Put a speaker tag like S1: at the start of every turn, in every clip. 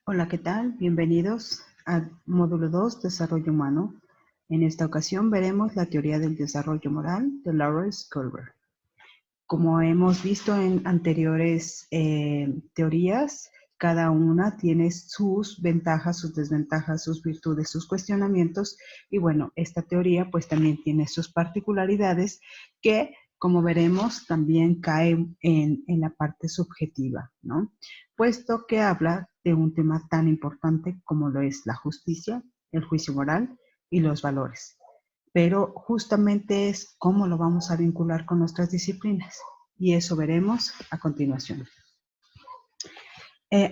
S1: Hola, ¿qué tal? Bienvenidos al módulo 2, Desarrollo Humano. En esta ocasión veremos la teoría del desarrollo moral de Lawrence Kohlberg. Como hemos visto en anteriores teorías, cada una tiene sus ventajas, sus desventajas, sus virtudes, sus cuestionamientos. Y bueno, esta teoría pues también tiene sus particularidades que, como veremos, también caen en la parte subjetiva, ¿no? Puesto que habla de un tema tan importante como lo es la justicia, el juicio moral y los valores. Pero justamente es cómo lo vamos a vincular con nuestras disciplinas. Y eso veremos a continuación.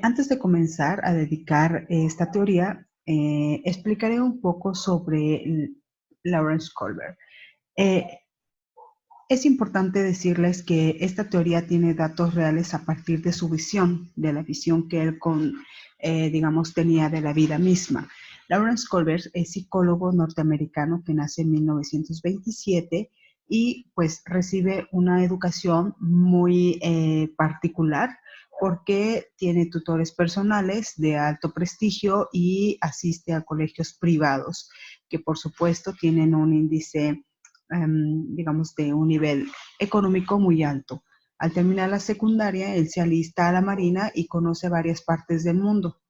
S1: Antes de comenzar a dedicar esta teoría, explicaré un poco sobre Lawrence Kohlberg. Eh, es importante decirles que esta teoría tiene datos reales a partir de su visión, de la visión que él digamos, tenía de la vida misma. Lawrence Kohlberg es psicólogo norteamericano que nace en 1927 y pues recibe una educación muy particular porque tiene tutores personales de alto prestigio y asiste a colegios privados que por supuesto tienen un índice digamos, de un nivel económico muy alto. Al terminar la secundaria, él se alista a la Marina y conoce varias partes del mundo.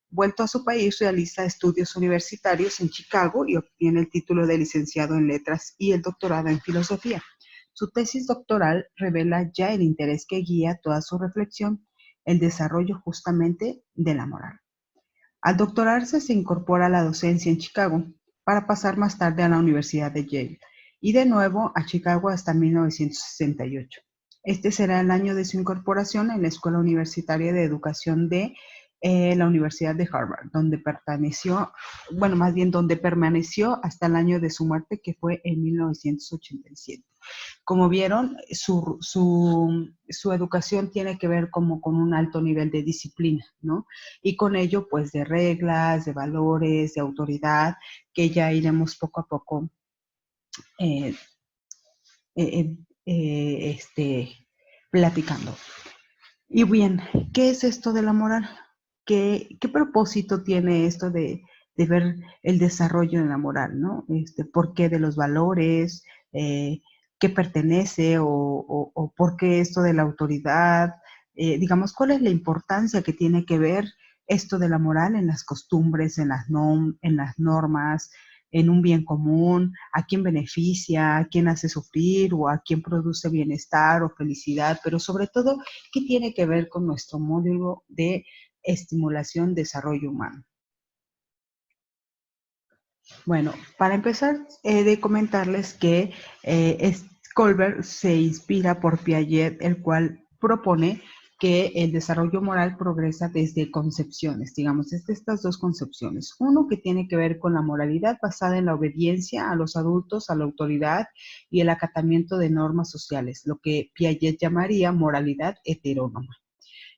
S1: Vuelto a su país, realiza estudios universitarios en Chicago y obtiene el título de licenciado en letras y el doctorado en filosofía. Su tesis doctoral revela ya el interés que guía toda su reflexión, el desarrollo justamente de la moral. Al doctorarse se incorpora a la docencia en Chicago para pasar más tarde a la Universidad de Yale y de nuevo a Chicago hasta 1968. Este será el año de su incorporación en la Escuela Universitaria de Educación de la Universidad de Harvard, donde donde permaneció hasta el año de su muerte, que fue en 1987. Como vieron, su educación tiene que ver como con un alto nivel de disciplina, ¿no? Y con ello, pues, de reglas, de valores, de autoridad, que ya iremos poco a poco eh, eh, platicando. Y bien, ¿qué es esto de la moral? ¿Qué propósito tiene esto de ver el desarrollo de la moral, ¿no? ¿Por qué de los valores? ¿Qué pertenece o por qué esto de la autoridad? Digamos, ¿cuál es la importancia que tiene que ver esto de la moral en las costumbres, en las normas, en un bien común, a quién beneficia, a quién hace sufrir o a quién produce bienestar o felicidad, pero sobre todo, ¿qué tiene que ver con nuestro módulo de estimulación, desarrollo humano? Bueno, para empezar, he de comentarles que Kohlberg se inspira por Piaget, el cual propone que el desarrollo moral progresa desde concepciones, digamos, desde estas dos concepciones. Uno que tiene que ver con la moralidad basada en la obediencia a los adultos, a la autoridad y el acatamiento de normas sociales, lo que Piaget llamaría moralidad heterónoma.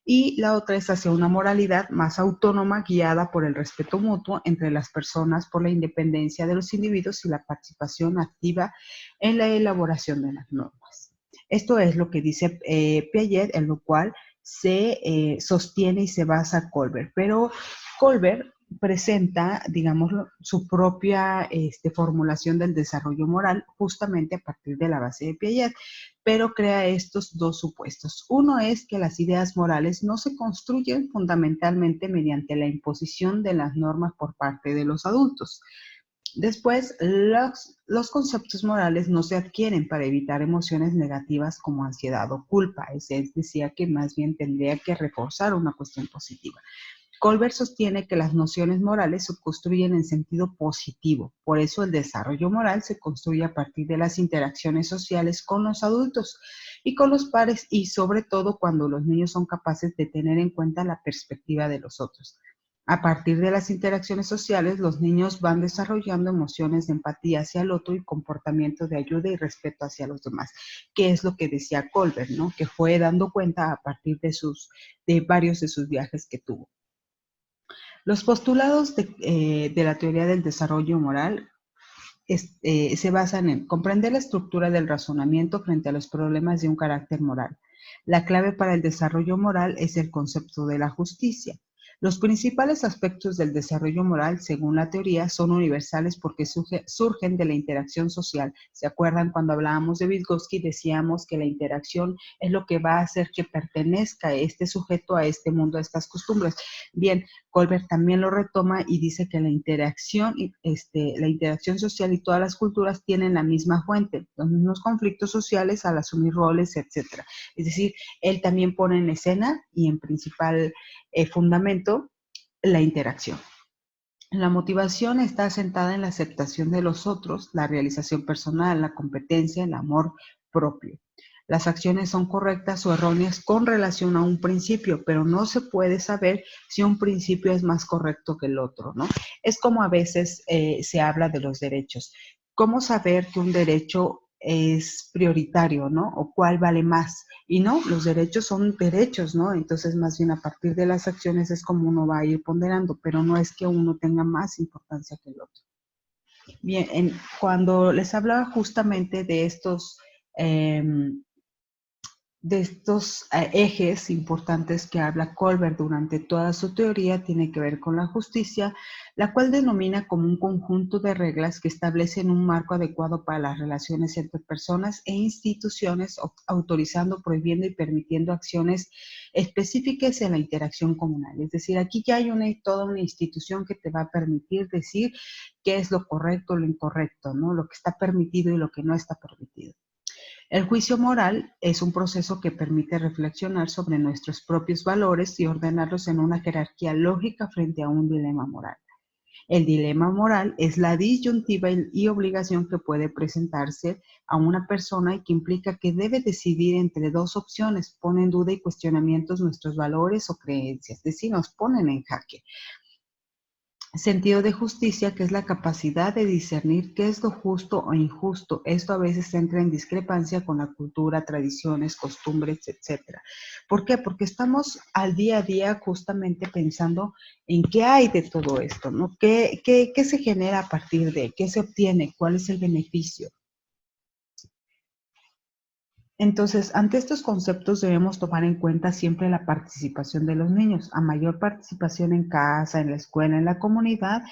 S1: Y la otra es hacia una moralidad más autónoma guiada por el respeto mutuo entre las personas, por la independencia de los individuos y la participación activa en la elaboración de las normas. Esto es lo que dice Piaget, en lo cual se sostiene y se basa Kohlberg. Pero Kohlberg presenta, digamos, su propia formulación del desarrollo moral justamente a partir de la base de Piaget, pero crea estos dos supuestos. Uno es que las ideas morales no se construyen fundamentalmente mediante la imposición de las normas por parte de los adultos. Después, los conceptos morales no se adquieren para evitar emociones negativas como ansiedad o culpa. Es decir, que más bien tendría que reforzar una cuestión positiva. Kohlberg sostiene que las nociones morales se construyen en sentido positivo, por eso el desarrollo moral se construye a partir de las interacciones sociales con los adultos y con los pares y sobre todo cuando los niños son capaces de tener en cuenta la perspectiva de los otros. A partir de las interacciones sociales, los niños van desarrollando emociones de empatía hacia el otro y comportamiento de ayuda y respeto hacia los demás, que es lo que decía Kohlberg, ¿no? Que fue dando cuenta a partir de varios de sus viajes que tuvo. Los postulados de la teoría del desarrollo moral se basan en comprender la estructura del razonamiento frente a los problemas de un carácter moral. La clave para el desarrollo moral es el concepto de la justicia. Los principales aspectos del desarrollo moral, según la teoría, son universales porque surgen de la interacción social. ¿Se acuerdan cuando hablábamos de Vygotsky? Decíamos que la interacción es lo que va a hacer que pertenezca este sujeto a este mundo, a estas costumbres. Bien, Colbert también lo retoma y dice que la interacción social y todas las culturas tienen la misma fuente, los mismos conflictos sociales al asumir roles, etc. Es decir, él también pone en escena y en principal fundamento la interacción. La motivación está asentada en la aceptación de los otros, la realización personal, la competencia, el amor propio. Las acciones son correctas o erróneas con relación a un principio, pero no se puede saber si un principio es más correcto que el otro, ¿no? Es como a veces se habla de los derechos. ¿Cómo saber que un derecho es prioritario, ¿no? O cuál vale más? Y no, los derechos son derechos, ¿no? Entonces, más bien a partir de las acciones es como uno va a ir ponderando, pero no es que uno tenga más importancia que el otro. Bien, cuando les hablaba justamente eh, de estos ejes importantes que habla Colbert durante toda su teoría, tiene que ver con la justicia, la cual denomina como un conjunto de reglas que establecen un marco adecuado para las relaciones entre personas e instituciones, autorizando, prohibiendo y permitiendo acciones específicas en la interacción comunal. Es decir, aquí ya hay toda una institución que te va a permitir decir qué es lo correcto, lo incorrecto, ¿no? Lo que está permitido y lo que no está permitido. El juicio moral es un proceso que permite reflexionar sobre nuestros propios valores y ordenarlos en una jerarquía lógica frente a un dilema moral. El dilema moral es la disyuntiva y obligación que puede presentarse a una persona y que implica que debe decidir entre dos opciones, pone en duda y cuestionamientos nuestros valores o creencias, es decir, nos ponen en jaque. Sentido de justicia, que es la capacidad de discernir qué es lo justo o injusto. Esto a veces entra en discrepancia con la cultura, tradiciones, costumbres, etc. ¿Por qué? Porque estamos al día a día justamente pensando en qué hay de todo esto, ¿no? ¿Qué se genera a partir de? ¿Qué se obtiene? ¿Cuál es el beneficio? Entonces, ante estos conceptos debemos tomar en cuenta siempre la participación de los niños. A mayor participación en casa, en la escuela, en la comunidad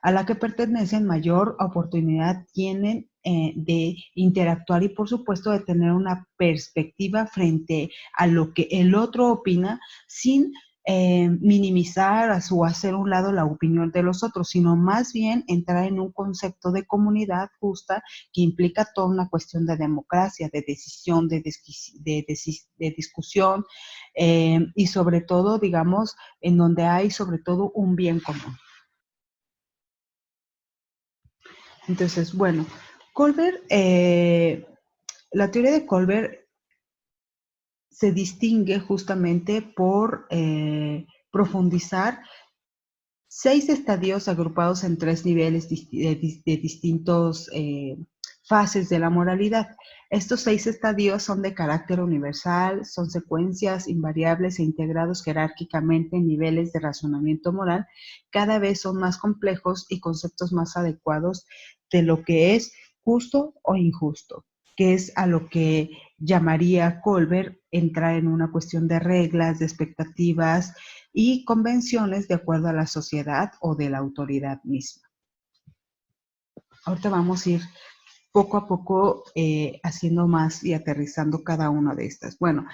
S1: a la que pertenecen, mayor oportunidad tienen de interactuar y, por supuesto, de tener una perspectiva frente a lo que el otro opina sin minimizar o hacer a un lado la opinión de los otros, sino más bien entrar en un concepto de comunidad justa que implica toda una cuestión de democracia, de decisión, de discusión y sobre todo, digamos, en donde hay sobre todo un bien común. Entonces, bueno, Colbert, la teoría de Colbert se distingue justamente por profundizar 6 estadios agrupados en 3 niveles de distintos fases de la moralidad. Estos 6 estadios son de carácter universal, son secuencias invariables e integrados jerárquicamente en niveles de razonamiento moral. Cada vez son más complejos y conceptos más adecuados de lo que es justo o injusto, que es a lo que llamaría Colbert entrar en una cuestión de reglas, de expectativas, y convenciones de acuerdo a la sociedad o de la autoridad misma. Ahorita vamos a ir poco a poco haciendo más y aterrizando cada una de estas. Bueno,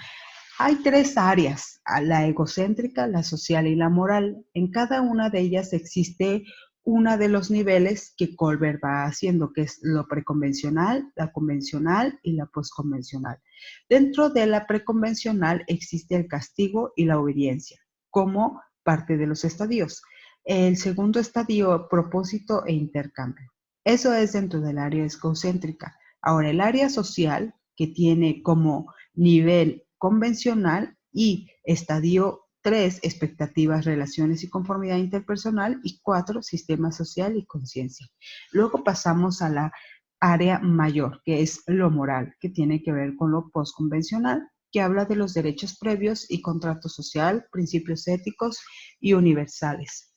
S1: hay 3 áreas, la egocéntrica, la social y la moral. En cada una de ellas existe uno de los niveles que Colbert va haciendo, que es lo preconvencional, la convencional y la postconvencional. Dentro de la preconvencional existe el castigo y la obediencia como parte de los estadios. El segundo estadio, propósito e intercambio. Eso es dentro del área egocéntrica. Ahora, el área social, que tiene como nivel convencional y estadio 3, expectativas, relaciones y conformidad interpersonal, y 4, sistema social y conciencia. Luego pasamos a la área mayor, que es lo moral, que tiene que ver con lo postconvencional, que habla de los derechos previos y contrato social, principios éticos y universales,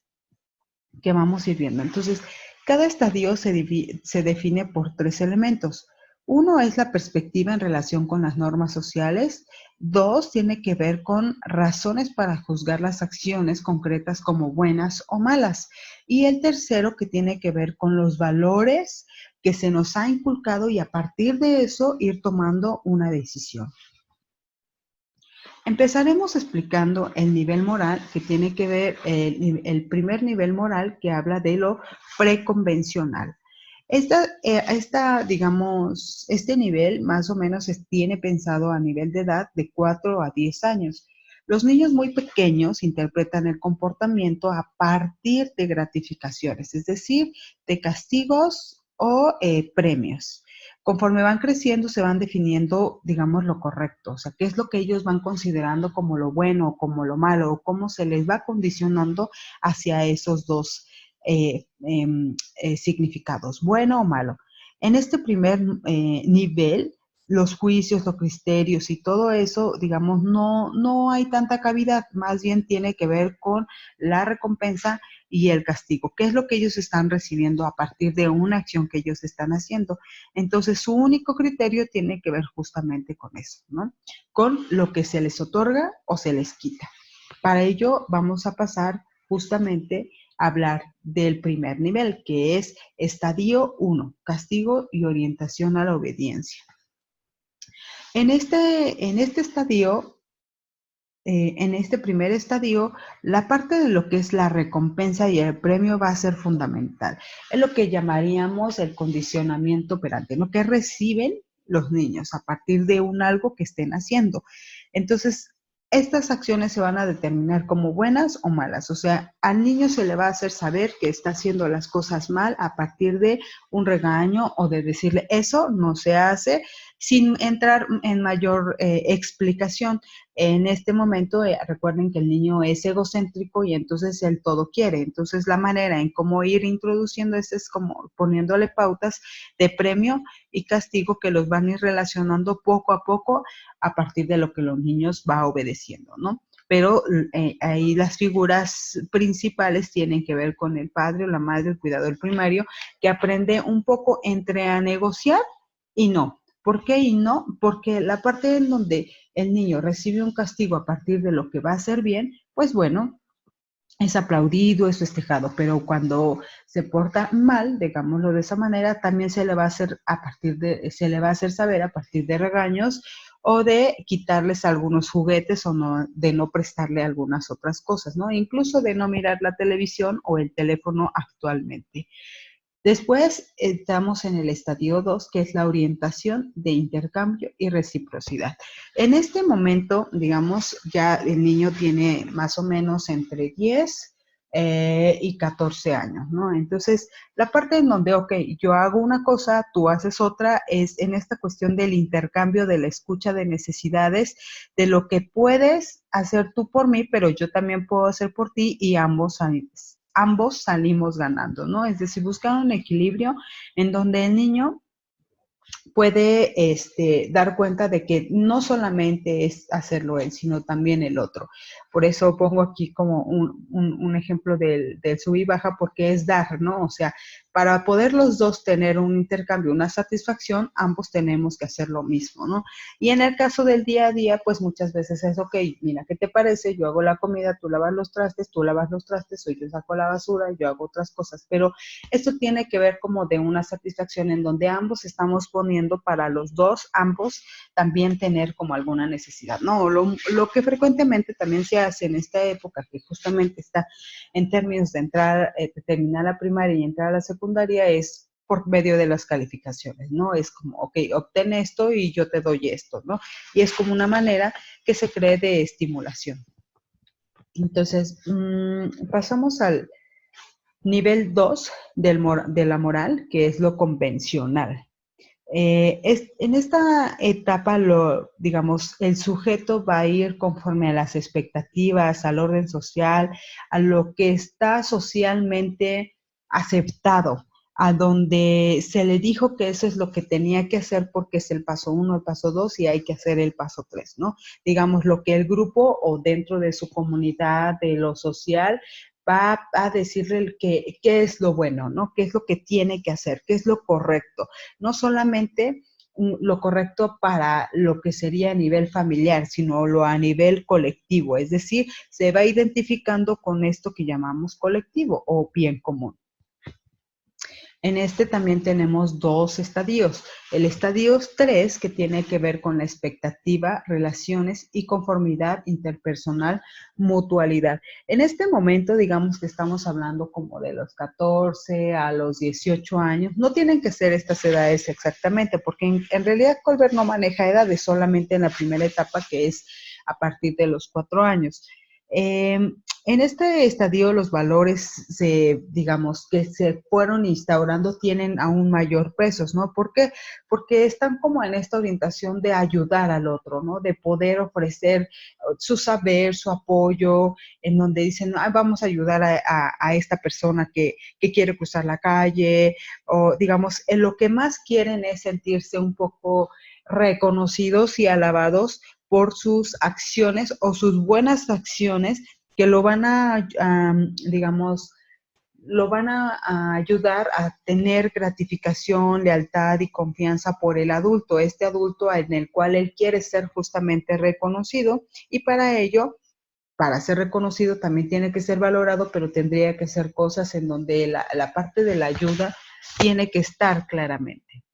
S1: que vamos a ir viendo. Entonces, cada estadio se define por 3 elementos. Uno es la perspectiva en relación con las normas sociales. Dos, tiene que ver con razones para juzgar las acciones concretas como buenas o malas. Y el tercero, que tiene que ver con los valores que se nos ha inculcado y a partir de eso ir tomando una decisión. Empezaremos explicando el nivel moral, que tiene que ver el primer nivel moral, que habla de lo preconvencional. Digamos, este nivel más o menos tiene pensado a nivel de edad de 4 a 10 años. Los niños muy pequeños interpretan el comportamiento a partir de gratificaciones, es decir, de castigos o premios. Conforme van creciendo, se van definiendo, digamos, lo correcto, o sea, qué es lo que ellos van considerando como lo bueno, como lo malo, o cómo se les va condicionando hacia esos dos significados, bueno o malo. En este primer nivel, los juicios, los criterios y todo eso, digamos, no hay tanta cavidad, más bien tiene que ver con la recompensa y el castigo, qué es lo que ellos están recibiendo a partir de una acción que ellos están haciendo. Entonces, su único criterio tiene que ver justamente con eso, ¿no? Con lo que se les otorga o se les quita. Para ello, vamos a pasar justamente a hablar del primer nivel, que es estadio 1, castigo y orientación a la obediencia. En este estadio, en este primer estadio, la parte de lo que es la recompensa y el premio va a ser fundamental. Es lo que llamaríamos el condicionamiento operante, lo que reciben los niños a partir de un algo que estén haciendo. Entonces, estas acciones se van a determinar como buenas o malas. O sea, al niño se le va a hacer saber que está haciendo las cosas mal a partir de un regaño o de decirle eso no se hace sin entrar en mayor explicación. En este momento, recuerden que el niño es egocéntrico y entonces él todo quiere. Entonces, la manera en cómo ir introduciendo esto es como poniéndole pautas de premio y castigo que los van a ir relacionando poco a partir de lo que los niños va obedeciendo, ¿no? Pero ahí las figuras principales tienen que ver con el padre o la madre, el cuidador primario, que aprende un poco entre a negociar y no. ¿Por qué y no? Porque la parte en donde el niño recibe un castigo a partir de lo que va a hacer bien, pues bueno, es aplaudido, es festejado, pero cuando se porta mal, digámoslo de esa manera, también se le va a hacer se le va a hacer saber a partir de regaños o de quitarles algunos juguetes o no, de no prestarle algunas otras cosas, ¿no? Incluso de no mirar la televisión o el teléfono actualmente. Después estamos en el estadio 2, que es la orientación de intercambio y reciprocidad. En este momento, digamos, ya el niño tiene más o menos entre 10 y 14 años, ¿no? Entonces, la parte en donde, ok, yo hago una cosa, tú haces otra, es en esta cuestión del intercambio, de la escucha de necesidades, de lo que puedes hacer tú por mí, pero yo también puedo hacer por ti y ambos salimos ganando, ¿no? Es decir, buscar un equilibrio en donde el niño puede dar cuenta de que no solamente es hacerlo él, sino también el otro. Por eso pongo aquí como un ejemplo del sub y baja, porque es dar, ¿no? O sea, para poder los dos tener un intercambio, una satisfacción, ambos tenemos que hacer lo mismo, ¿no? Y en el caso del día a día, pues muchas veces es, ok, mira, ¿qué te parece? Yo hago la comida, tú lavas los trastes, o yo saco la basura, yo hago otras cosas, pero esto tiene que ver como de una satisfacción en donde ambos estamos poniendo para los dos, ambos también tener como alguna necesidad, ¿no? Lo que frecuentemente también se hace en esta época, que justamente está en términos de entrar, terminar la primaria y entrar a la secundaria, es por medio de las calificaciones, ¿no? Es como, ok, obtén esto y yo te doy esto, ¿no? Y es como una manera que se cree de estimulación. Entonces, pasamos al nivel 2 de la moral, que es lo convencional. En esta etapa, digamos, el sujeto va a ir conforme a las expectativas, al orden social, a lo que está socialmente aceptado, a donde se le dijo que eso es lo que tenía que hacer porque es el paso 1, el paso 2 y hay que hacer el paso 3, ¿no? Digamos, lo que el grupo o dentro de su comunidad, de lo social, va a decirle qué es lo bueno, ¿no? ¿Qué es lo que tiene que hacer? ¿Qué es lo correcto? No solamente lo correcto para lo que sería a nivel familiar, sino lo a nivel colectivo, es decir, se va identificando con esto que llamamos colectivo o bien común. En este también tenemos dos estadios. El estadio 3, que tiene que ver con la expectativa, relaciones y conformidad interpersonal, mutualidad. En este momento, digamos que estamos hablando como de los 14 a los 18 años. No tienen que ser estas edades exactamente, porque en realidad Colbert no maneja edades, solamente en la primera etapa, que es a partir de los 4 años. En este estadio los valores, digamos, que se fueron instaurando tienen aún mayor peso, ¿no? ¿Por qué? Porque están como en esta orientación de ayudar al otro, ¿no? De poder ofrecer su saber, su apoyo, en donde dicen, ah, vamos a ayudar a esta persona que quiere cruzar la calle, o digamos, en lo que más quieren es sentirse un poco reconocidos y alabados por sus acciones o sus buenas acciones que lo van digamos, lo van a ayudar a tener gratificación, lealtad y confianza por el adulto, este adulto en el cual él quiere ser justamente reconocido, y para ello, para ser reconocido también tiene que ser valorado, pero tendría que ser cosas en donde la parte de la ayuda tiene que estar claramente.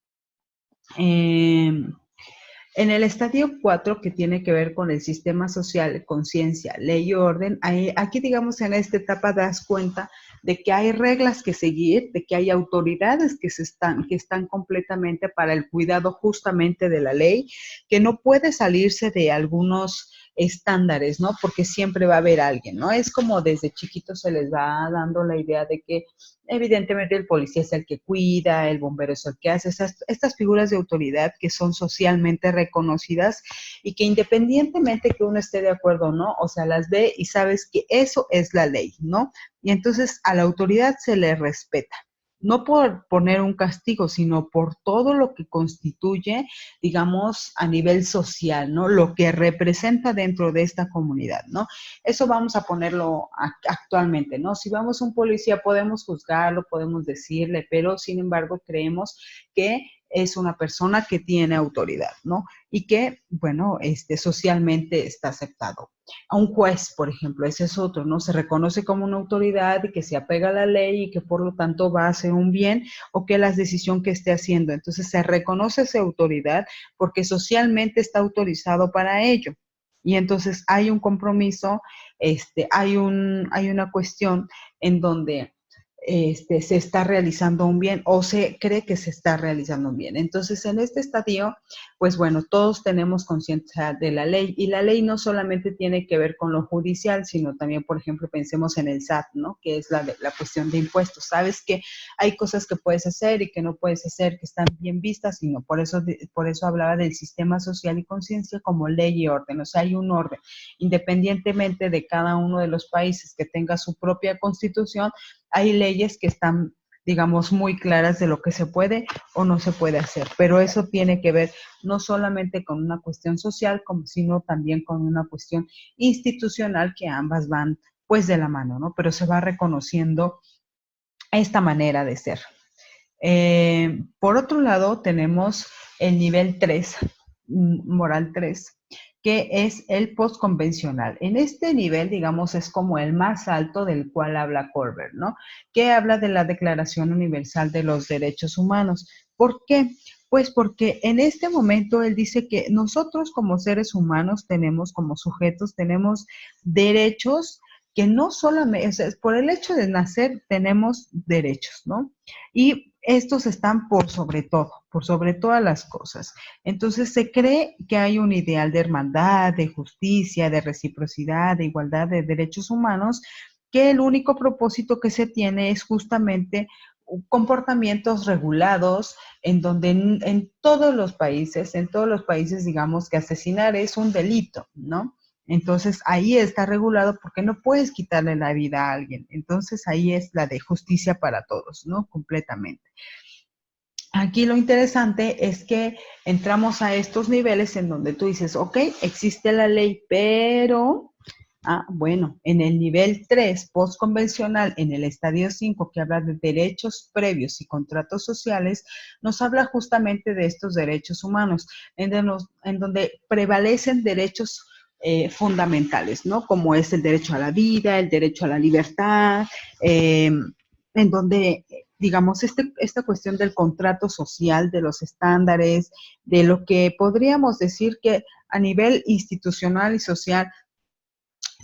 S1: En el estadio 4, que tiene que ver con el sistema social, conciencia, ley y orden, aquí, digamos, en esta etapa das cuenta de que hay reglas que seguir, de que hay autoridades que están completamente para el cuidado justamente de la ley, que no puede salirse de algunos estándares, ¿no? Porque siempre va a haber alguien, ¿no? Es como desde chiquitos se les va dando la idea de que evidentemente el policía es el que cuida, el bombero es el que hace estas figuras de autoridad que son socialmente reconocidas y que independientemente que uno esté de acuerdo o no, o sea, las ve y sabes que eso es la ley, ¿no? Y entonces a la autoridad se le respeta. No por poner un castigo, sino por todo lo que constituye, digamos, a nivel social, ¿no? Lo que representa dentro de esta comunidad, ¿no? Eso vamos a ponerlo actualmente, ¿no? Si vamos a un policía podemos juzgarlo, podemos decirle, pero sin embargo creemos que es una persona que tiene autoridad, ¿no? Y que, bueno, socialmente está aceptado. A un juez, por ejemplo, ese es otro, ¿no? Se reconoce como una autoridad y que se apega a la ley y que por lo tanto va a hacer un bien o que la decisión que esté haciendo. Entonces se reconoce esa autoridad porque socialmente está autorizado para ello. Y entonces hay un compromiso, hay una cuestión en donde se está realizando un bien o se cree que se está realizando un bien. Entonces, en este estadio, pues bueno, todos tenemos conciencia de la ley, y la ley no solamente tiene que ver con lo judicial, sino también, por ejemplo, pensemos en el SAT, ¿no? Que es la cuestión de impuestos. Sabes que hay cosas que puedes hacer y que no puedes hacer, que están bien vistas, sino por eso hablaba del sistema social y conciencia como ley y orden. O sea, hay un orden, independientemente de cada uno de los países que tenga su propia constitución. Hay leyes que están, digamos, muy claras de lo que se puede o no se puede hacer, pero eso tiene que ver no solamente con una cuestión social, sino también con una cuestión institucional, que ambas van pues de la mano, ¿no? Pero se va reconociendo esta manera de ser. Por otro lado, tenemos el nivel 3, moral 3, que es el postconvencional. En este nivel, digamos, es como el más alto del cual habla Colbert, ¿no? Que habla de la Declaración Universal de los Derechos Humanos. ¿Por qué? Pues porque en este momento él dice que nosotros como seres humanos tenemos, como sujetos, tenemos derechos que no solamente, o sea, por el hecho de nacer tenemos derechos, ¿no? Y estos están por sobre todas las cosas. Entonces se cree que hay un ideal de hermandad, de justicia, de reciprocidad, de igualdad de derechos humanos, que el único propósito que se tiene es justamente comportamientos regulados, en donde en todos los países, digamos que asesinar es un delito, ¿no? Entonces ahí está regulado porque no puedes quitarle la vida a alguien. Entonces ahí es la de justicia para todos, ¿no? Completamente. Aquí lo interesante es que entramos a estos niveles en donde tú dices, ok, existe la ley, pero Bueno, en el nivel 3 postconvencional, en el estadio 5, que habla de derechos previos y contratos sociales, nos habla justamente de estos derechos humanos, en donde prevalecen derechos fundamentales, ¿no? Como es el derecho a la vida, el derecho a la libertad, en donde, digamos, esta cuestión del contrato social, de los estándares, de lo que podríamos decir que a nivel institucional y social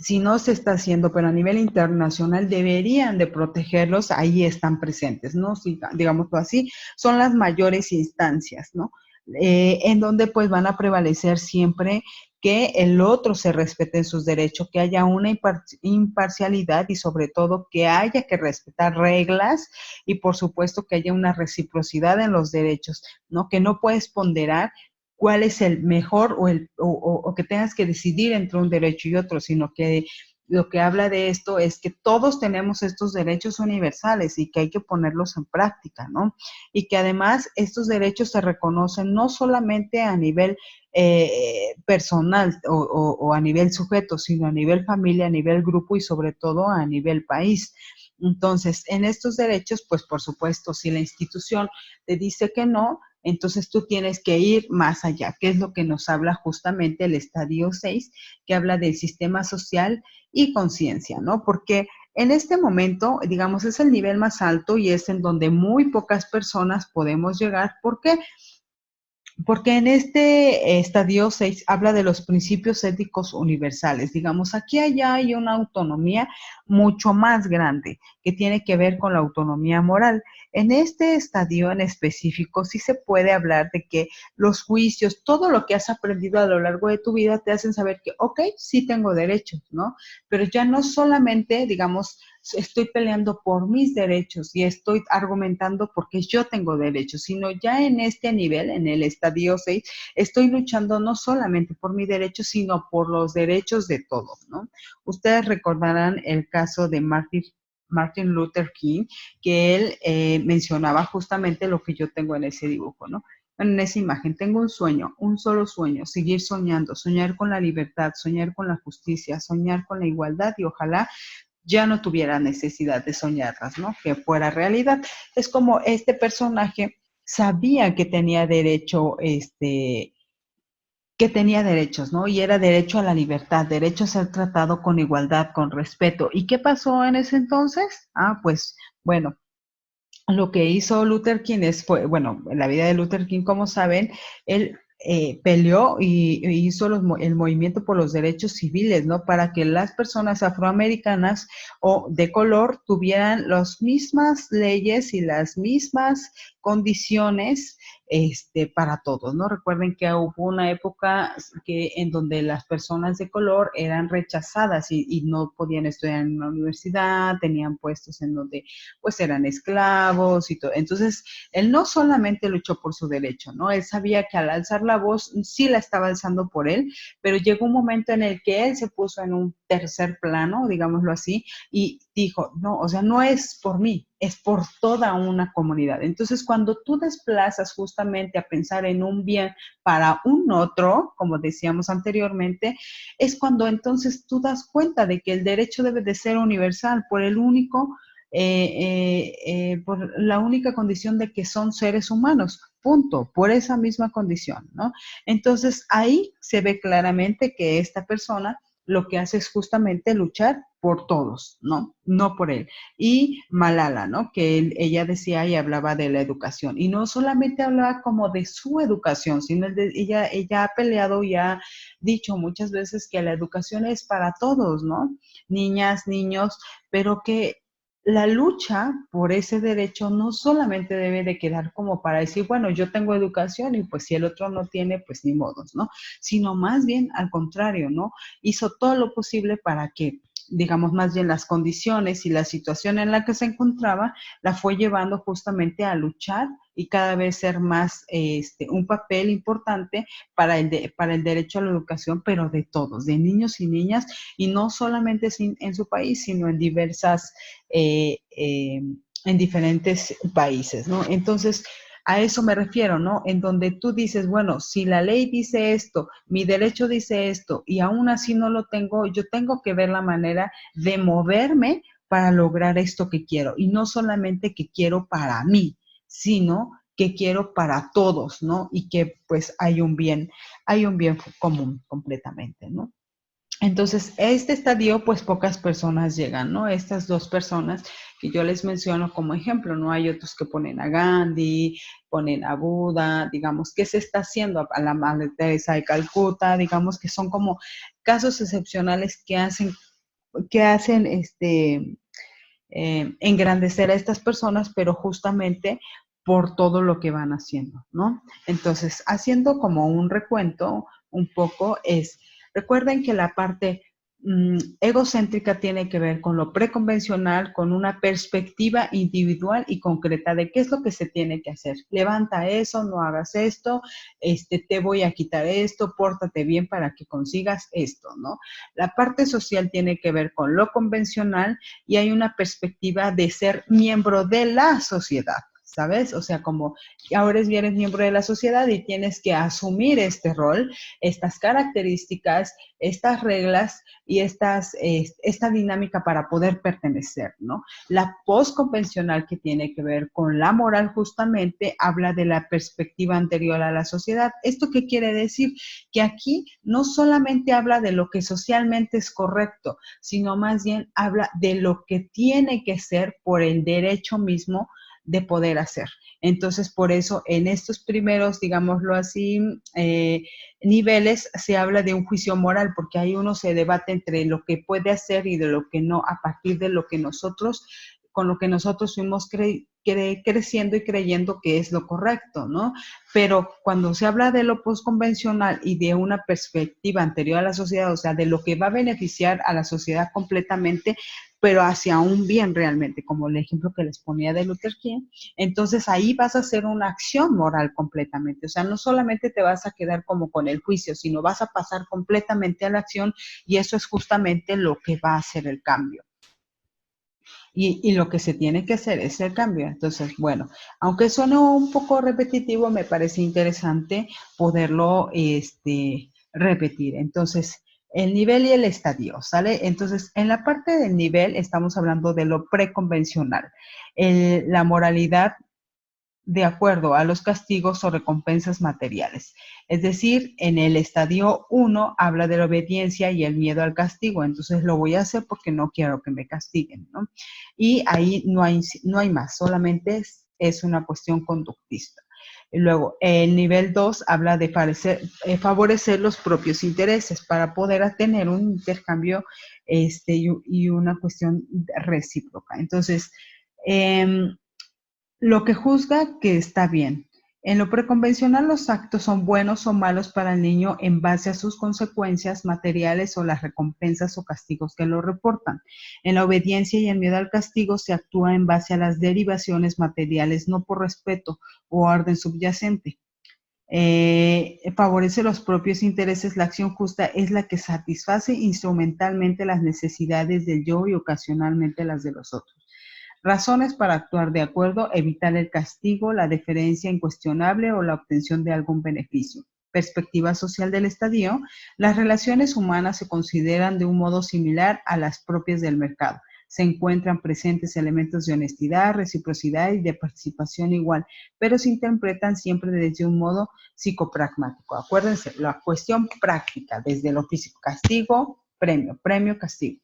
S1: si no se está haciendo, pero a nivel internacional deberían de protegerlos, ahí están presentes, ¿no? Si, digámoslo así, son las mayores instancias, ¿no? En donde pues van a prevalecer siempre que el otro se respete en sus derechos, que haya una imparcialidad y sobre todo que haya que respetar reglas y por supuesto que haya una reciprocidad en los derechos, ¿no? Que no puedes ponderar cuál es el mejor o que tengas que decidir entre un derecho y otro, sino que lo que habla de esto es que todos tenemos estos derechos universales y que hay que ponerlos en práctica, ¿no? Y que además estos derechos se reconocen no solamente a nivel personal o a nivel sujeto, sino a nivel familia, a nivel grupo y sobre todo a nivel país. Entonces, en estos derechos, pues por supuesto, si la institución te dice que no, entonces tú tienes que ir más allá, que es lo que nos habla justamente el estadio 6, que habla del sistema social y conciencia, ¿no? Porque en este momento, digamos, es el nivel más alto y es en donde muy pocas personas podemos llegar. ¿Por qué? Porque en este estadio 6 habla de los principios éticos universales. Digamos, aquí allá hay una autonomía mucho más grande que tiene que ver con la autonomía moral. En este estadio en específico sí se puede hablar de que los juicios, todo lo que has aprendido a lo largo de tu vida te hacen saber que, ok, sí tengo derechos, ¿no? Pero ya no solamente, digamos, estoy peleando por mis derechos y estoy argumentando porque yo tengo derechos, sino ya en este nivel, en el estadio 6, estoy luchando no solamente por mi derecho, sino por los derechos de todos, ¿no? Ustedes recordarán el caso de Martin Luther King, que él mencionaba justamente lo que yo tengo en ese dibujo, ¿no? En esa imagen, tengo un sueño, un solo sueño, seguir soñando, soñar con la libertad, soñar con la justicia, soñar con la igualdad y ojalá ya no tuviera necesidad de soñarlas, ¿no? Que fuera realidad. Es como este personaje sabía que tenía derecho, que tenía derechos, ¿no? Y era derecho a la libertad, derecho a ser tratado con igualdad, con respeto. ¿Y qué pasó en ese entonces? Pues bueno, lo que hizo Luther King fue, bueno, en la vida de Luther King, como saben, él peleó y hizo el movimiento por los derechos civiles, ¿no? Para que las personas afroamericanas o de color tuvieran las mismas leyes y las mismas condiciones para todos, ¿no? Recuerden que hubo una época en donde las personas de color eran rechazadas y no podían estudiar en una universidad, tenían puestos en donde pues eran esclavos y todo. Entonces, él no solamente luchó por su derecho, ¿no? Él sabía que al alzar la voz sí la estaba alzando por él, pero llegó un momento en el que él se puso en un tercer plano, digámoslo así, y dijo, no, o sea, no es por mí, es por toda una comunidad. Entonces, cuando tú desplazas justamente a pensar en un bien para un otro, como decíamos anteriormente, es cuando entonces tú das cuenta de que el derecho debe de ser universal por el único por la única condición de que son seres humanos, punto, por esa misma condición, ¿no? Entonces ahí se ve claramente que esta persona lo que hace es justamente luchar por todos, ¿no? No por él. Y Malala, ¿no? Que ella decía y hablaba de la educación. Y no solamente hablaba como de su educación, sino ella ha peleado y ha dicho muchas veces que la educación es para todos, ¿no? Niñas, niños, pero que la lucha por ese derecho no solamente debe de quedar como para decir, bueno, yo tengo educación y pues si el otro no tiene, pues ni modos, ¿no? Sino más bien al contrario, ¿no? Hizo todo lo posible para que, digamos, más bien las condiciones y la situación en la que se encontraba la fue llevando justamente a luchar y cada vez ser más un papel importante para el derecho a la educación, pero de todos, de niños y niñas, y no solamente en su país, sino en diversas en diferentes países, ¿no? Entonces, a eso me refiero, ¿no? En donde tú dices, bueno, si la ley dice esto, mi derecho dice esto, y aún así no lo tengo, yo tengo que ver la manera de moverme para lograr esto que quiero. Y no solamente que quiero para mí, sino que quiero para todos, ¿no? Y que pues hay un bien común completamente, ¿no? Entonces, este estadio, pues pocas personas llegan, ¿no? Estas dos personas que yo les menciono como ejemplo, ¿no? Hay otros que ponen a Gandhi, ponen a Buda, digamos, ¿qué se está haciendo a la Madre Teresa de Calcuta? Digamos que son como casos excepcionales que hacen engrandecer a estas personas, pero justamente por todo lo que van haciendo, ¿no? Entonces, haciendo como un recuento un poco recuerden que la parte egocéntrica tiene que ver con lo preconvencional, con una perspectiva individual y concreta de qué es lo que se tiene que hacer. Levanta eso, no hagas esto, te voy a quitar esto, pórtate bien para que consigas esto, ¿no? La parte social tiene que ver con lo convencional y hay una perspectiva de ser miembro de la sociedad, ¿sabes? O sea, como ahora eres miembro de la sociedad y tienes que asumir este rol, estas características, estas reglas y esta dinámica para poder pertenecer, ¿no? La postconvencional, que tiene que ver con la moral, justamente habla de la perspectiva anterior a la sociedad. ¿Esto qué quiere decir? Que aquí no solamente habla de lo que socialmente es correcto, sino más bien habla de lo que tiene que ser por el derecho mismo de poder hacer. Entonces, por eso en estos primeros, digámoslo así, niveles se habla de un juicio moral, porque ahí uno se debate entre lo que puede hacer y de lo que no, a partir de lo que nosotros, con lo que nosotros fuimos creciendo y creyendo que es lo correcto, ¿no? Pero cuando se habla de lo postconvencional y de una perspectiva anterior a la sociedad, o sea, de lo que va a beneficiar a la sociedad completamente, pero hacia un bien realmente, como el ejemplo que les ponía de Luther King, entonces ahí vas a hacer una acción moral completamente. O sea, no solamente te vas a quedar como con el juicio, sino vas a pasar completamente a la acción y eso es justamente lo que va a hacer el cambio. Y lo que se tiene que hacer es el cambio. Entonces, bueno, aunque suene un poco repetitivo, me parece interesante poderlo repetir. Entonces, el nivel y el estadio, ¿sale? Entonces, en la parte del nivel estamos hablando de lo preconvencional. La moralidad de acuerdo a los castigos o recompensas materiales. Es decir, en el estadio 1 habla de la obediencia y el miedo al castigo, entonces lo voy a hacer porque no quiero que me castiguen, ¿no? Y ahí no hay más, solamente es una cuestión conductista. Y luego, el nivel 2 habla de favorecer los propios intereses para poder tener un intercambio y una cuestión recíproca. Entonces, lo que juzga que está bien. En lo preconvencional, los actos son buenos o malos para el niño en base a sus consecuencias materiales o las recompensas o castigos que lo reportan. En la obediencia y el miedo al castigo se actúa en base a las derivaciones materiales, no por respeto o orden subyacente. Favorece los propios intereses. La acción justa es la que satisface instrumentalmente las necesidades del yo y ocasionalmente las de los otros. Razones para actuar de acuerdo: evitar el castigo, la deferencia incuestionable o la obtención de algún beneficio. Perspectiva social del estadio: las relaciones humanas se consideran de un modo similar a las propias del mercado. Se encuentran presentes elementos de honestidad, reciprocidad y de participación igual, pero se interpretan siempre desde un modo psicopragmático. Acuérdense, la cuestión práctica, desde lo físico: castigo, premio, premio, castigo.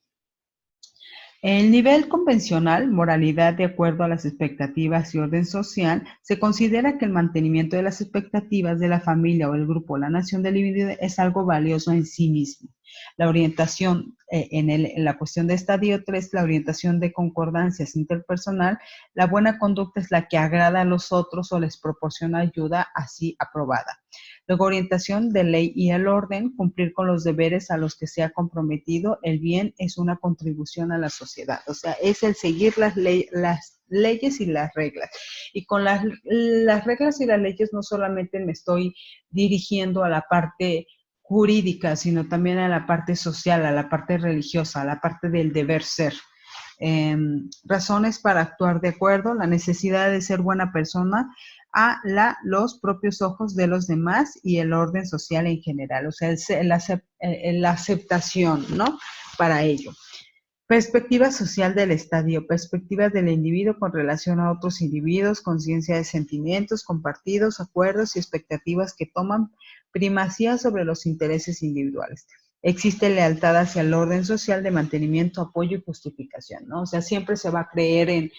S1: El nivel convencional, moralidad de acuerdo a las expectativas y orden social, se considera que el mantenimiento de las expectativas de la familia o el grupo o la nación del individuo es algo valioso en sí mismo. La orientación, en la cuestión de estadio 3, la orientación de concordancias interpersonal, la buena conducta es la que agrada a los otros o les proporciona ayuda así aprobada. Luego, orientación de ley y el orden: cumplir con los deberes a los que se ha comprometido. El bien es una contribución a la sociedad. O sea, es el seguir las leyes y las reglas. Y con las reglas y las leyes no solamente me estoy dirigiendo a la parte jurídica, sino también a la parte social, a la parte religiosa, a la parte del deber ser. razones para actuar de acuerdo, la necesidad de ser buena persona a los propios ojos de los demás y el orden social en general, o sea, la aceptación, ¿no? Para ello. Perspectiva social del estadio, perspectiva del individuo con relación a otros individuos, conciencia de sentimientos compartidos, acuerdos y expectativas que toman primacía sobre los intereses individuales. Existe lealtad hacia el orden social de mantenimiento, apoyo y justificación, ¿no? O sea, siempre se va a creer en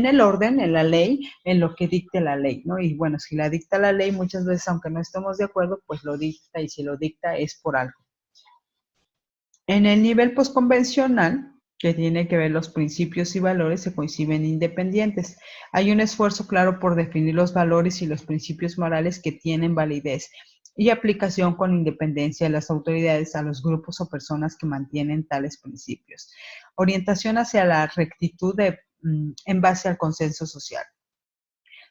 S1: el orden, en la ley, en lo que dicte la ley, ¿no? Y bueno, si la dicta la ley, muchas veces, aunque no estemos de acuerdo, pues lo dicta, y si lo dicta es por algo. En el nivel postconvencional, que tiene que ver los principios y valores, se conciben independientes. Hay un esfuerzo claro por definir los valores y los principios morales que tienen validez y aplicación con independencia de las autoridades a los grupos o personas que mantienen tales principios. Orientación hacia la rectitud en base al consenso social.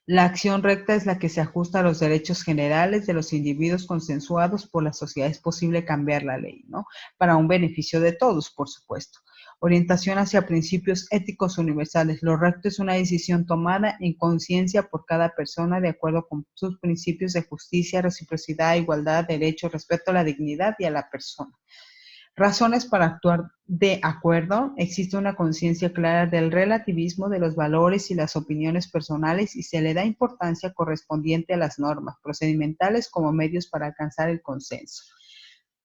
S1: La acción recta es la que se ajusta a los derechos generales de los individuos consensuados por la sociedad. Es posible cambiar la ley, ¿no? Para un beneficio de todos, por supuesto. Orientación hacia principios éticos universales. Lo recto es una decisión tomada en conciencia por cada persona de acuerdo con sus principios de justicia, reciprocidad, igualdad, derecho, respeto a la dignidad y a la persona. Razones para actuar de acuerdo. Existe una conciencia clara del relativismo de los valores y las opiniones personales y se le da importancia correspondiente a las normas procedimentales como medios para alcanzar el consenso.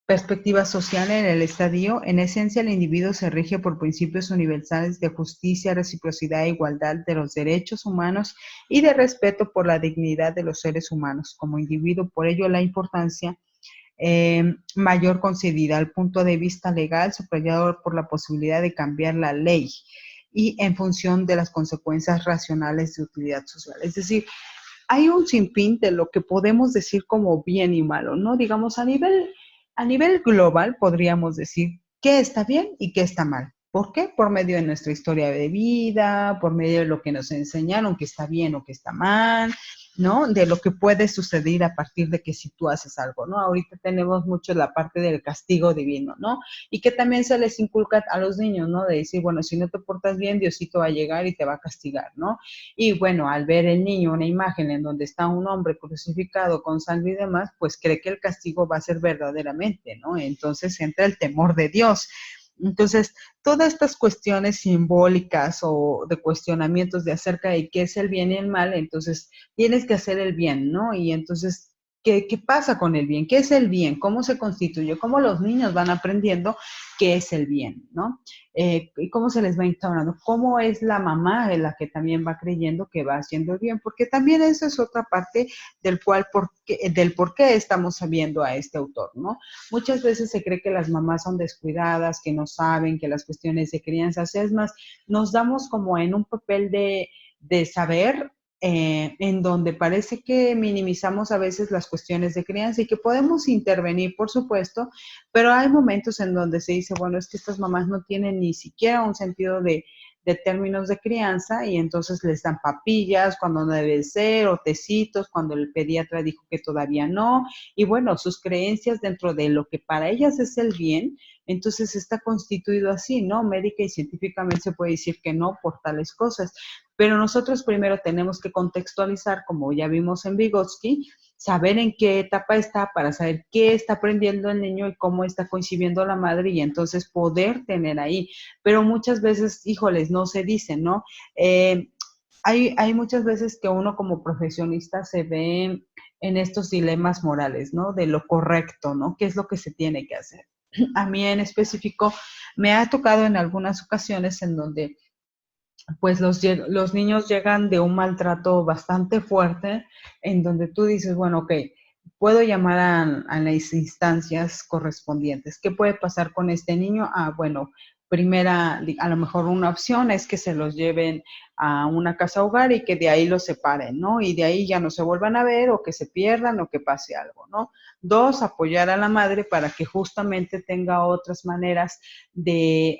S1: Perspectiva social en el estadio. En esencia, el individuo se rige por principios universales de justicia, reciprocidad e igualdad de los derechos humanos y de respeto por la dignidad de los seres humanos como individuo. Por ello, la importancia mayor concedida al punto de vista legal, subrayado por la posibilidad de cambiar la ley y en función de las consecuencias racionales de utilidad social. Es decir, hay un sinfín de lo que podemos decir como bien y malo, ¿no? Digamos, a nivel global podríamos decir qué está bien y qué está mal. ¿Por qué? Por medio de nuestra historia de vida, por medio de lo que nos enseñaron que está bien o que está mal, ¿no? De lo que puede suceder a partir de que si tú haces algo, ¿no? Ahorita tenemos mucho la parte del castigo divino, ¿no? Y que también se les inculca a los niños, ¿no? De decir, bueno, si no te portas bien, Diosito va a llegar y te va a castigar, ¿no? Y bueno, al ver el niño una imagen en donde está un hombre crucificado con sangre y demás, pues cree que el castigo va a ser verdaderamente, ¿no? Entonces entra el temor de Dios. Entonces, todas estas cuestiones simbólicas o de cuestionamientos de acerca de qué es el bien y el mal, entonces tienes que hacer el bien, ¿no? Y entonces, ¿qué pasa con el bien? ¿Qué es el bien? ¿Cómo se constituye? ¿Cómo los niños van aprendiendo qué es el bien, ¿no? Y cómo se les va instaurando, cómo es la mamá en la que también va creyendo que va haciendo el bien, porque también eso es otra parte del por qué estamos viendo a este autor, ¿no? Muchas veces se cree que las mamás son descuidadas, que no saben, que las cuestiones de crianza, es más, nos damos como en un papel de saber, en donde parece que minimizamos a veces las cuestiones de crianza y que podemos intervenir, por supuesto, pero hay momentos en donde se dice, bueno, es que estas mamás no tienen ni siquiera un sentido de términos de crianza y entonces les dan papillas cuando no debe ser o tecitos cuando el pediatra dijo que todavía no. Y bueno, sus creencias dentro de lo que para ellas es el bien, entonces está constituido así, ¿no? Médica y científicamente se puede decir que no por tales cosas. Pero nosotros primero tenemos que contextualizar, como ya vimos en Vygotsky, saber en qué etapa está para saber qué está aprendiendo el niño y cómo está concibiendo la madre y entonces poder tener ahí. Pero muchas veces, híjoles, no se dice, ¿no? Hay muchas veces que uno como profesionista se ve en estos dilemas morales, ¿no? De lo correcto, ¿no? ¿Qué es lo que se tiene que hacer? A mí en específico me ha tocado en algunas ocasiones en donde pues los niños llegan de un maltrato bastante fuerte, en donde tú dices, bueno, ok, puedo llamar a las instancias correspondientes. ¿Qué puede pasar con este niño? Ah, bueno, primera, a lo mejor una opción es que se los lleven a una casa hogar y que de ahí los separen, ¿no? Y de ahí ya no se vuelvan a ver o que se pierdan o que pase algo, ¿no? Dos, apoyar a la madre para que justamente tenga otras maneras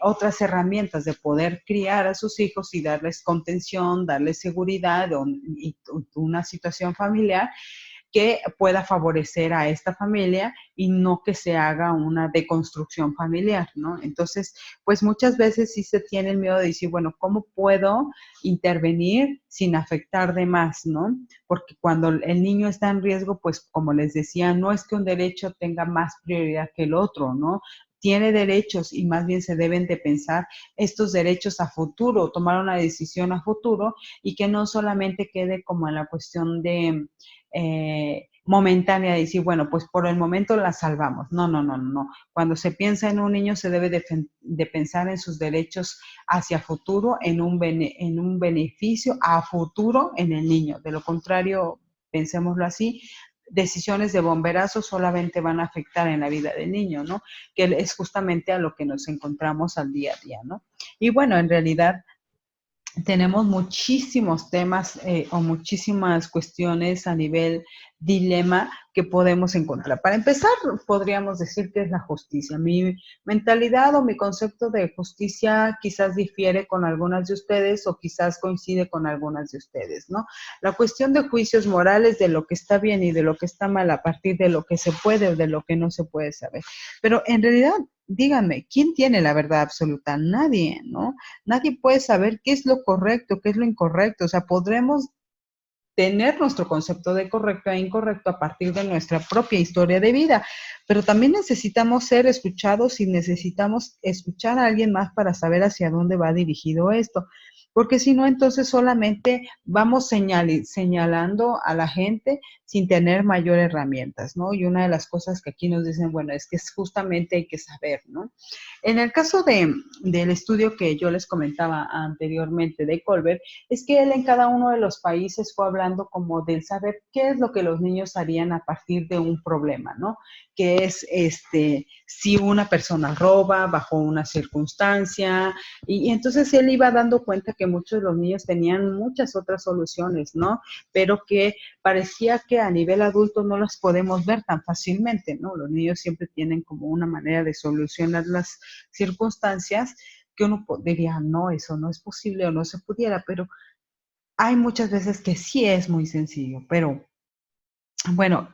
S1: otras herramientas de poder criar a sus hijos y darles contención, darles seguridad y una situación familiar que pueda favorecer a esta familia y no que se haga una deconstrucción familiar, ¿no? Entonces, pues muchas veces sí se tiene el miedo de decir, bueno, ¿cómo puedo intervenir sin afectar de más, ¿no? Porque cuando el niño está en riesgo, pues como les decía, no es que un derecho tenga más prioridad que el otro, ¿no? Tiene derechos y más bien se deben de pensar estos derechos a futuro, tomar una decisión a futuro y que no solamente quede como en la cuestión de momentánea de decir, bueno, pues por el momento la salvamos. No, no, no, no. Cuando se piensa en un niño se debe de pensar en sus derechos hacia futuro, en un beneficio a futuro en el niño. De lo contrario, pensémoslo así, decisiones de bomberazo solamente van a afectar en la vida del niño, ¿no? Que es justamente a lo que nos encontramos al día a día, ¿no? Y bueno, en realidad tenemos muchísimos temas o muchísimas cuestiones a nivel dilema que podemos encontrar. Para empezar, podríamos decir que es la justicia. Mi mentalidad o mi concepto de justicia quizás difiere con algunas de ustedes o quizás coincide con algunas de ustedes, ¿no? La cuestión de juicios morales, de lo que está bien y de lo que está mal a partir de lo que se puede o de lo que no se puede saber. Pero en realidad, díganme, ¿quién tiene la verdad absoluta? Nadie, ¿no? Nadie puede saber qué es lo correcto, qué es lo incorrecto. O sea, podremos tener nuestro concepto de correcto e incorrecto a partir de nuestra propia historia de vida, pero también necesitamos ser escuchados y necesitamos escuchar a alguien más para saber hacia dónde va dirigido esto, porque si no, entonces solamente vamos señalando a la gente sin tener mayor herramientas, ¿no? Y una de las cosas que aquí nos dicen, bueno, es que justamente hay que saber, ¿no? En el caso del estudio que yo les comentaba anteriormente de Colbert, es que él en cada uno de los países fue hablando como del saber qué es lo que los niños harían a partir de un problema, ¿no? Que es si una persona roba bajo una circunstancia, y entonces él iba dando cuenta que muchos de los niños tenían muchas otras soluciones, ¿no? Pero que parecía que a nivel adulto no las podemos ver tan fácilmente, ¿no? Los niños siempre tienen como una manera de solucionar las circunstancias que uno diría, no, eso no es posible o no se pudiera, pero hay muchas veces que sí es muy sencillo, pero bueno,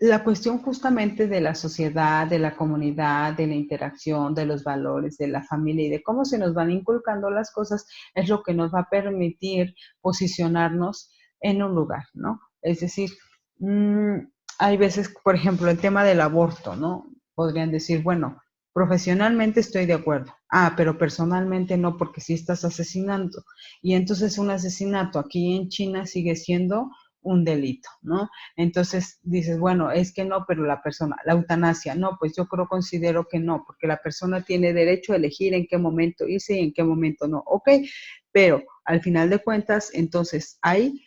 S1: la cuestión justamente de la sociedad, de la comunidad, de la interacción, de los valores, de la familia y de cómo se nos van inculcando las cosas es lo que nos va a permitir posicionarnos en un lugar, ¿no? Es decir, mmm, hay veces, por ejemplo, el tema del aborto, ¿no? Podrían decir, bueno, profesionalmente estoy de acuerdo. Ah, pero personalmente no, porque sí estás asesinando. Y entonces un asesinato aquí en China sigue siendo un delito, ¿no? Entonces dices, bueno, es que no, pero la persona, la eutanasia, no, pues yo creo, considero que no, porque la persona tiene derecho a elegir en qué momento irse y en qué momento no. Ok, pero al final de cuentas, entonces hay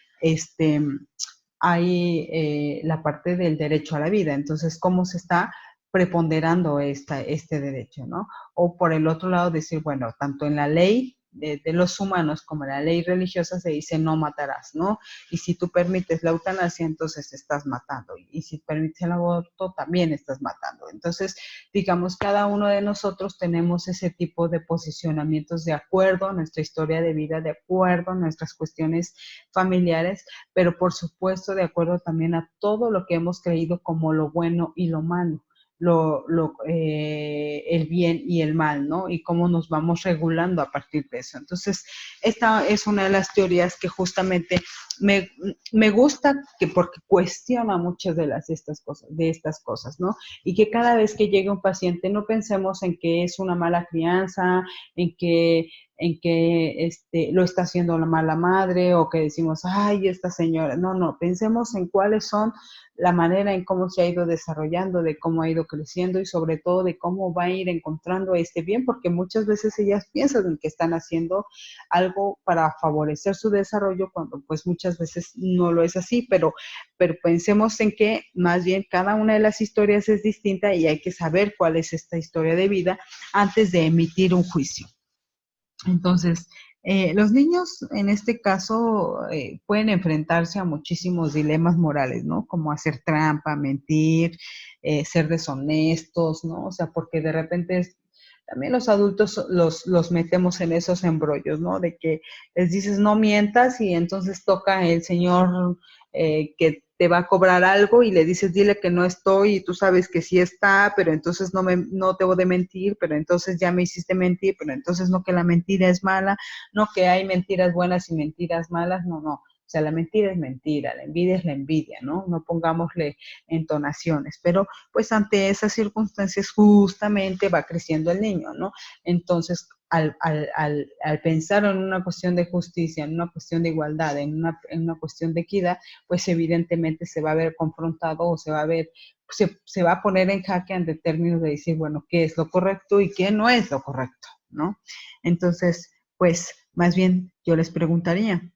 S1: la parte del derecho a la vida. Entonces, ¿cómo se está preponderando este derecho, ¿no? O por el otro lado decir, bueno, tanto en la ley de los humanos como en la ley religiosa se dice no matarás, ¿no? Y si tú permites la eutanasia, entonces estás matando. Y si permites el aborto, también estás matando. Entonces, digamos, cada uno de nosotros tenemos ese tipo de posicionamientos de acuerdo a nuestra historia de vida, de acuerdo a nuestras cuestiones familiares, pero por supuesto de acuerdo también a todo lo que hemos creído como lo bueno y lo malo. El bien y el mal, ¿no? Y cómo nos vamos regulando a partir de eso. Entonces, esta es una de las teorías que justamente me, me gusta porque cuestiona muchas de estas cosas, ¿no? Y que cada vez que llegue un paciente no pensemos en que es una mala crianza, en que lo está haciendo la mala madre o que decimos, ay, esta señora. No, no, pensemos en cuáles son la manera en cómo se ha ido desarrollando, de cómo ha ido creciendo y sobre todo de cómo va a ir encontrando este bien, porque muchas veces ellas piensan que están haciendo algo para favorecer su desarrollo cuando pues muchas veces no lo es así, pero pensemos en que más bien cada una de las historias es distinta y hay que saber cuál es esta historia de vida antes de emitir un juicio. Entonces, los niños en este caso pueden enfrentarse a muchísimos dilemas morales, ¿no? Como hacer trampa, mentir, ser deshonestos, ¿no? O sea, porque de repente También los adultos los metemos en esos embrollos, ¿no? De que les dices no mientas y entonces toca el señor que te va a cobrar algo y le dices dile que no estoy y tú sabes que sí está, pero entonces no debo de mentir, pero entonces ya me hiciste mentir, pero entonces no que la mentira es mala, no que hay mentiras buenas y mentiras malas, no, no. O sea, la mentira es mentira, la envidia es la envidia, ¿no? No pongámosle entonaciones, pero pues ante esas circunstancias justamente va creciendo el niño, ¿no? Entonces, al pensar en una cuestión de justicia, en una cuestión de igualdad, en una cuestión de equidad, pues evidentemente se va a ver confrontado o se va a ver, se va a poner en jaque ante términos de decir, bueno, qué es lo correcto y qué no es lo correcto, ¿no? Entonces, pues más bien yo les preguntaría,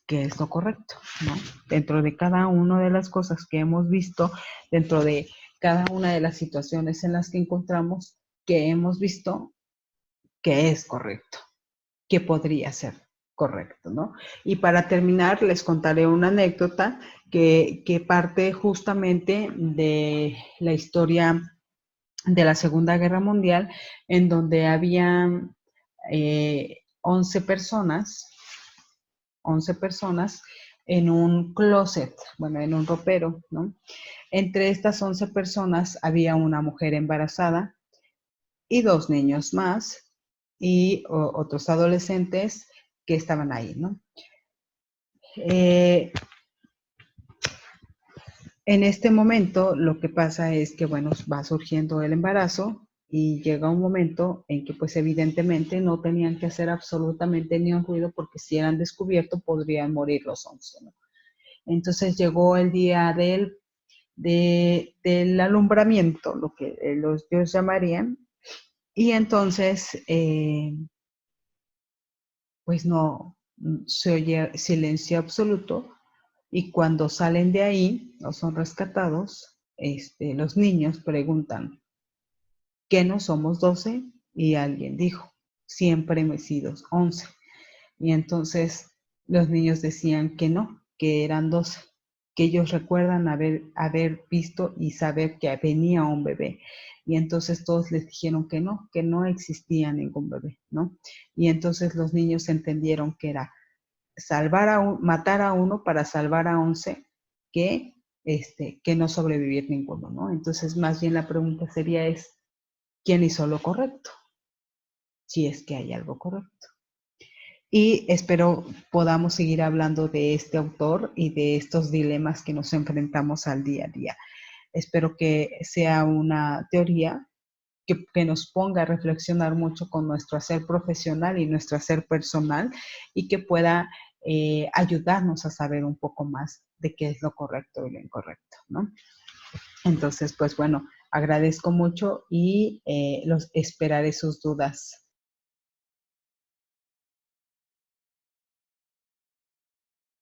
S1: ¿qué es lo correcto? ¿No? Dentro de cada una de las cosas que hemos visto, dentro de cada una de las situaciones en las que encontramos, que hemos visto, ¿qué es correcto? ¿Qué podría ser correcto? ¿No? Y para terminar, les contaré una anécdota que parte justamente de la historia de la Segunda Guerra Mundial, en donde había 11 personas en un closet, bueno, en un ropero, ¿no? Entre estas 11 personas había una mujer embarazada y 2 niños más y otros adolescentes que estaban ahí, ¿no? Eh, en este momento lo que pasa es que, bueno, va surgiendo el embarazo y llega un momento en que pues evidentemente no tenían que hacer absolutamente ni un ruido porque si eran descubiertos podrían morir los 11, ¿no? Entonces llegó el día del alumbramiento, lo que ellos llamarían, y entonces pues no se oye silencio absoluto y cuando salen de ahí o son rescatados, los niños preguntan, ¿qué no somos 12? Y alguien dijo, siempre hemos sido 11. Y entonces los niños decían que no, que eran 12, que ellos recuerdan haber visto y saber que venía un bebé. Y entonces todos les dijeron que no existía ningún bebé, ¿no? Y entonces los niños entendieron que era matar a uno para salvar a 11, que no sobrevivir ninguno, ¿no? Entonces más bien la pregunta sería ¿quién hizo lo correcto? Si es que hay algo correcto. Y espero podamos seguir hablando de este autor y de estos dilemas que nos enfrentamos al día a día. Espero que sea una teoría que nos ponga a reflexionar mucho con nuestro hacer profesional y nuestro hacer personal y que pueda ayudarnos a saber un poco más de qué es lo correcto y lo incorrecto, ¿no? Entonces, pues bueno, agradezco mucho y los esperaré sus dudas.